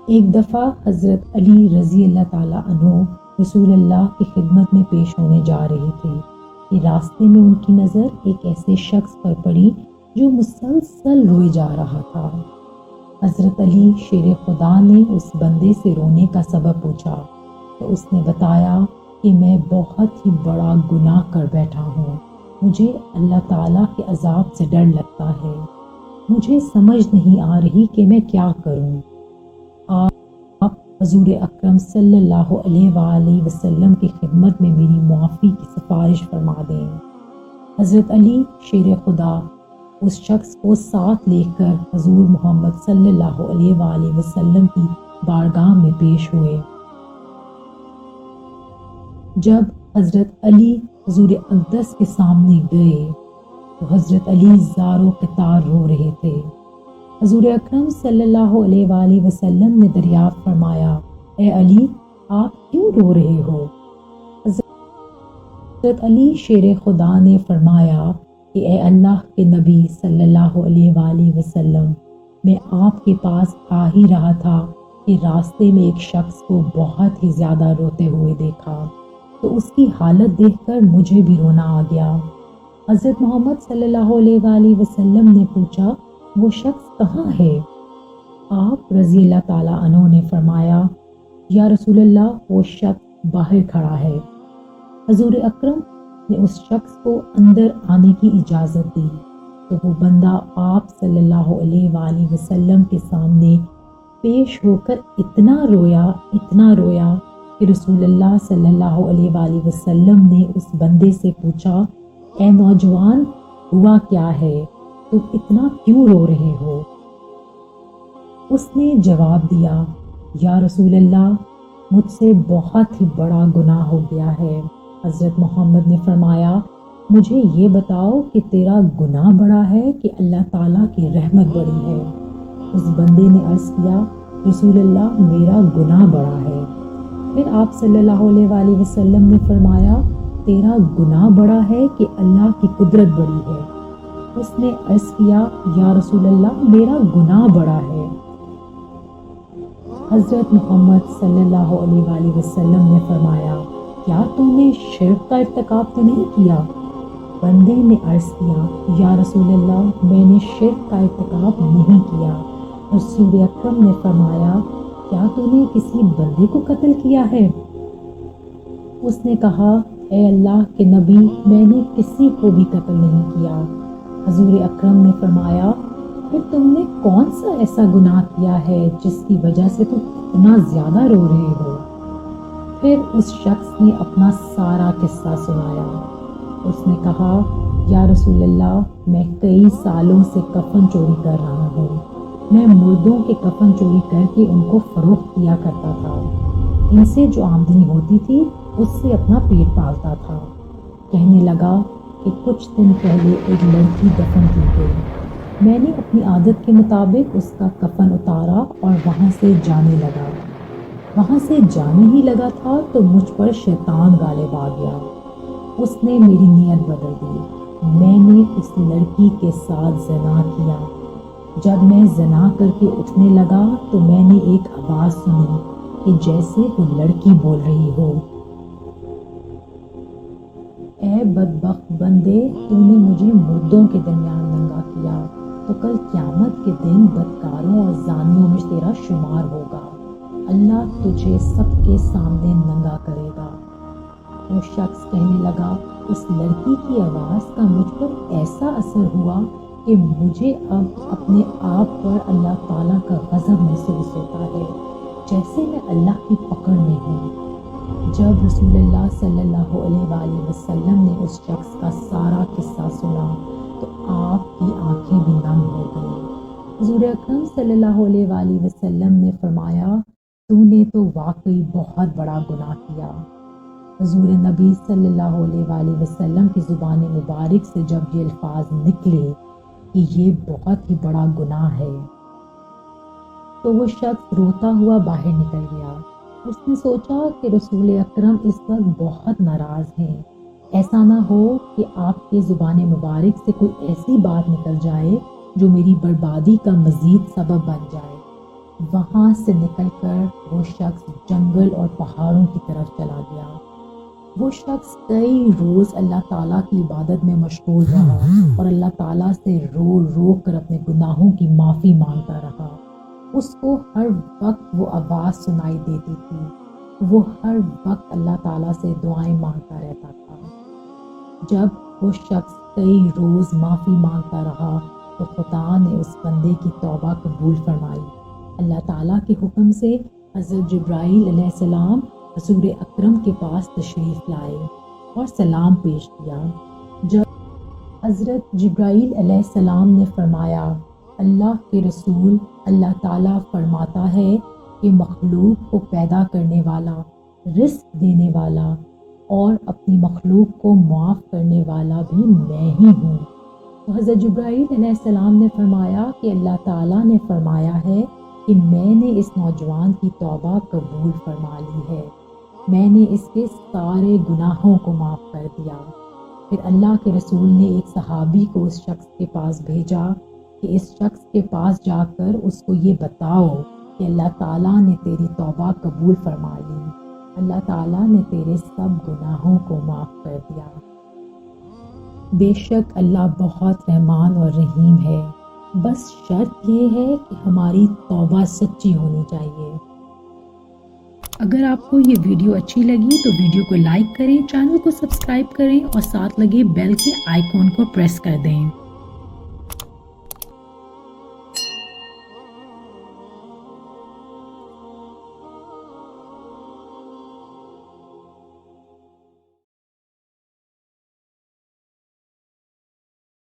ایک دفعہ حضرت علی رضی اللہ تعالیٰ عنہ رسول اللہ کی خدمت میں پیش ہونے جا رہے تھے کہ راستے میں ان کی نظر ایک ایسے شخص پر پڑی جو مسلسل روئے جا رہا تھا۔ حضرت علی شیر خدا نے اس بندے سے رونے کا سبب پوچھا تو اس نے بتایا کہ میں بہت ہی بڑا گناہ کر بیٹھا ہوں، مجھے اللہ تعالیٰ کے عذاب سے ڈر لگتا ہے، مجھے سمجھ نہیں آ رہی کہ میں کیا کروں۔ آپ حضور اکرم صلی اللہ علیہ وآلہ وسلم کی خدمت میں میری معافی کی سفارش فرما دیں۔ حضرت علی شیر خدا اس شخص کو ساتھ لے کر حضور محمد صلی اللہ علیہ وآلہ وسلم کی بارگاہ میں پیش ہوئے۔ جب حضرت علی حضور اقدس کے سامنے گئے تو حضرت علی زار و قطار رو رہے تھے۔ حضور اکرم صلی اللہ علیہ وآلہ وسلم نے دریافت فرمایا، اے علی، آپ کیوں رو رہے ہو؟ حضرت علی شیر خدا نے فرمایا کہ اے اللہ کے نبی صلی اللہ علیہ وآلہ وسلم، میں آپ کے پاس آ ہی رہا تھا کہ راستے میں ایک شخص کو بہت ہی زیادہ روتے ہوئے دیکھا تو اس کی حالت دیکھ کر مجھے بھی رونا آ گیا۔ حضرت محمد صلی اللہ علیہ وآلہ وسلم نے پوچھا، وہ شخص کہاں ہے؟ آپ رضی اللہ تعالیٰ عنہ نے فرمایا، یا رسول اللہ، وہ شخص باہر کھڑا ہے۔ حضور اکرم نے اس شخص کو اندر آنے کی اجازت دی تو وہ بندہ آپ صلی اللہ علیہ وآلہ وسلم کے سامنے پیش ہو کر اتنا رویا کہ رسول اللہ صلی اللہ علیہ وآلہ وسلم نے اس بندے سے پوچھا، اے نوجوان، ہوا کیا ہے؟ تم اتنا کیوں رو رہے ہو؟ اس نے جواب دیا، یا رسول اللہ، مجھ سے بہت ہی بڑا گناہ ہو گیا ہے۔ حضرت محمد نے فرمایا، مجھے یہ بتاؤ کہ تیرا گناہ بڑا ہے کہ اللہ تعالیٰ کی رحمت بڑی ہے؟ اس بندے نے عرض کیا، رسول اللہ، میرا گناہ بڑا ہے۔ پھر آپ صلی اللہ علیہ وآلہ وسلم نے فرمایا، تیرا گناہ بڑا ہے کہ اللہ کی قدرت بڑی ہے؟ اس نے عرض کیا، یا رسول اللہ، میرا گناہ بڑا ہے۔ حضرت محمد صلی اللہ علیہ وآلہ وسلم نے فرمایا، کیا تم نے شرک کا ارتکاب تو نہیں کیا؟ بندے نے عرض کیا، یا رسول اللہ، میں نے شرک کا ارتکاب نہیں کیا۔ رسول اکرم نے فرمایا، کیا تو نے کسی بندے کو قتل کیا ہے؟ اس نے کہا، اے اللہ کے نبی، میں نے کسی کو بھی قتل نہیں کیا۔ حضور اکرم نے فرمایا، پھر تم نے کون سا ایسا گناہ کیا ہے جس کی وجہ سے تم اتنا زیادہ رو رہے ہو؟ پھر اس شخص نے اپنا سارا قصہ سنایا۔ اس نے کہا، یا رسول اللہ، میں کئی سالوں سے کفن چوری کر رہا ہوں، میں مردوں کے کفن چوری کر کے ان کو فروخت کیا کرتا تھا، ان سے جو آمدنی ہوتی تھی اس سے اپنا پیٹ پالتا تھا۔ کہنے لگا کہ کچھ دن پہلے ایک لڑکی دفن کی گئی، میں نے اپنی عادت کے مطابق اس کا کفن اتارا اور وہاں سے جانے لگا۔ وہاں سے جانے ہی لگا تھا تو مجھ پر شیطان غالب آ گیا، اس نے میری نیت بدل دی، میں نے اس لڑکی کے ساتھ زنا کیا۔ جب میں زنا کر کے اٹھنے لگا تو میں نے ایک آواز سنی کہ جیسے وہ لڑکی بول رہی ہو، اے بدبخت بندے، تو نے مجھے مردوں کے درمیان ننگا کیا تو کل قیامت کے دن بدکاروں اور زانیوں میں تیرا شمار ہوگا، اللہ تجھے سب کے سامنے ننگا کرے گا۔ وہ شخص کہنے لگا، اس لڑکی کی آواز کا مجھ پر ایسا اثر ہوا کہ مجھے اب اپنے آپ پر اللہ تعالیٰ کا غضب محسوس ہوتا ہے، جیسے میں اللہ کی پکڑ میں ہوں۔ جب رسول اللہ صلی اللہ علیہ وآلہ وسلم نے اس شخص کا سارا قصہ سنا تو آپ کی آنکھیں بھی نم ہو گئیں۔ حضور اکرم صلی اللہ علیہ وآلہ وسلم نے فرمایا، تو نے تو واقعی بہت بڑا گناہ کیا۔ حضور نبی صلی اللہ علیہ وآلہ وسلم کی زبان مبارک سے جب یہ الفاظ نکلے کہ یہ بہت ہی بڑا گناہ ہے تو وہ شخص روتا ہوا باہر نکل گیا۔ اس نے سوچا کہ رسول اکرم اس وقت بہت ناراض ہیں، ایسا نہ ہو کہ آپ کی زبان مبارک سے کوئی ایسی بات نکل جائے جو میری بربادی کا مزید سبب بن جائے۔ وہاں سے نکل کر وہ شخص جنگل اور پہاڑوں کی طرف چلا گیا۔ وہ شخص کئی روز اللہ تعالیٰ کی عبادت میں مشغول رہا اور اللہ تعالیٰ سے رو رو کر اپنے گناہوں کی معافی مانگتا رہا۔ اس کو ہر وقت وہ آواز سنائی دیتی تھی، وہ ہر وقت اللہ تعالیٰ سے دعائیں مانگتا رہتا تھا۔ جب وہ شخص کئی روز معافی مانگتا رہا تو خدا نے اس بندے کی توبہ قبول فرمائی۔ اللہ تعالیٰ کے حکم سے حضرت جبرائیل علیہ السلام حضور اکرم کے پاس تشریف لائے اور سلام پیش کیا۔ جب حضرت جبرائیل علیہ السلام نے فرمایا، اللہ کے رسول، اللہ تعالیٰ فرماتا ہے کہ مخلوق کو پیدا کرنے والا، رزق دینے والا اور اپنی مخلوق کو معاف کرنے والا بھی میں ہی ہوں۔ تو حضرت جبرائیل علیہ السلام نے فرمایا کہ اللہ تعالیٰ نے فرمایا ہے کہ میں نے اس نوجوان کی توبہ قبول فرما لی ہے، میں نے اس کے سارے گناہوں کو معاف کر دیا۔ پھر اللہ کے رسول نے ایک صحابی کو اس شخص کے پاس بھیجا کہ اس شخص کے پاس جا کر اس کو یہ بتاؤ کہ اللہ تعالیٰ نے تیری توبہ قبول فرما لی، اللہ تعالیٰ نے تیرے سب گناہوں کو معاف کر دیا۔ بے شک اللہ بہت رحمان اور رحیم ہے، بس شرط یہ ہے کہ ہماری توبہ سچی ہونی چاہیے۔ اگر آپ کو یہ ویڈیو اچھی لگی تو ویڈیو کو لائک کریں، چینل کو سبسکرائب کریں اور ساتھ لگے بیل کے آئیکن کو پریس کر دیں۔